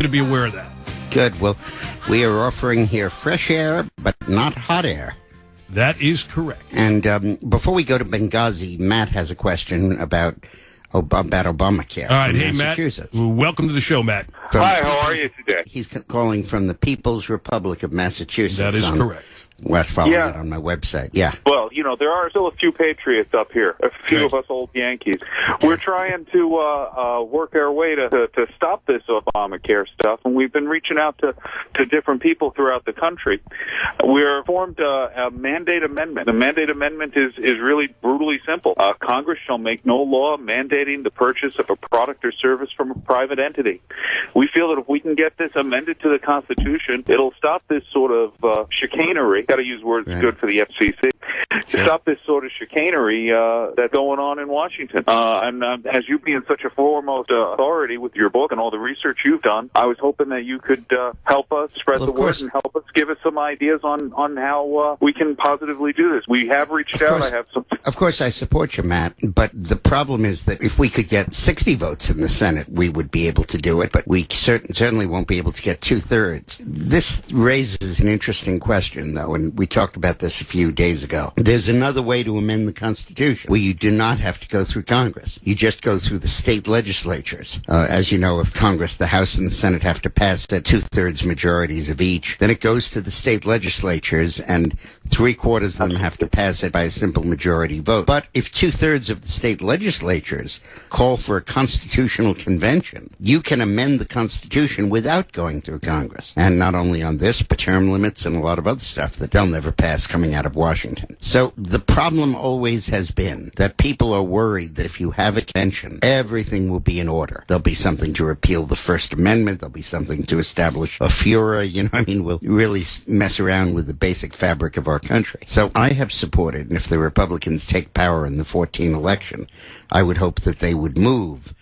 to be aware of that. Good. Well, we are offering here fresh air, but not hot air. That is correct. And before we go to Benghazi, Matt has a question about Obamacare. All right. Hey, Matt. Welcome to the show, Matt. Hi, how are you today? He's calling from the People's Republic of Massachusetts. That is correct. Following it on my website. Yeah. Well, there are still a few patriots up here, a few of us old Yankees. We're trying to work our way to stop this Obamacare stuff, and we've been reaching out to different people throughout the country. We're formed a mandate amendment. The mandate amendment is really brutally simple. Congress shall make no law mandating the purchase of a product or service from a private entity. We feel that if we can get this amended to the Constitution, it'll stop this sort of chicanery. Got to use words good for the FCC. To stop this sort of chicanery that's going on in Washington. And as you being such a foremost authority with your book and all the research you've done, I was hoping that you could help us spread the word and help us give us some ideas on how we can positively do this. We have reached out. I have some. Of course, I support you, Matt, but the problem is that if we could get 60 votes in the Senate, we would be able to do it, but we certainly won't be able to get 2/3. This raises an interesting question, though, and we talked about this a few days ago. There's another way to amend the Constitution where you do not have to go through Congress. You just go through the state legislatures. As you know, if Congress, the House and the Senate have to pass the 2/3 majorities of each, then it goes to the state legislatures and 3/4 of them have to pass it by a simple majority vote. But if 2/3 of the state legislatures call for a constitutional convention, you can amend the Constitution without going through Congress. And not only on this, but term limits and a lot of other stuff that they'll never pass coming out of Washington. So the problem always has been that people are worried that if you have a convention, everything will be in order. There'll be something to repeal the First Amendment. There'll be something to establish a FURA. We'll really mess around with the basic fabric of our country. So I have supported, and if the Republicans take power in the 2014 election, I would hope that they would move.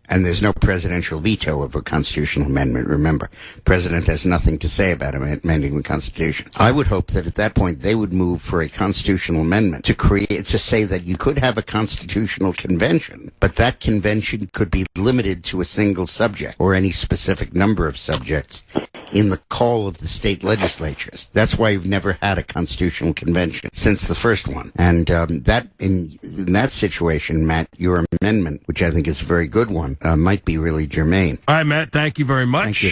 And there's no presidential veto of a constitutional amendment. Remember, president has nothing to say about amending the Constitution. I would hope that at that point they would move for a constitutional amendment to say that you could have a constitutional convention, but that convention could be limited to a single subject or any specific number of subjects in the call of the state legislatures. That's why you've never had a constitutional convention since the first one. And that in that situation, Matt, your amendment, which I think is a very good one, might be really germane. All right, Matt, thank you very much. Thank you.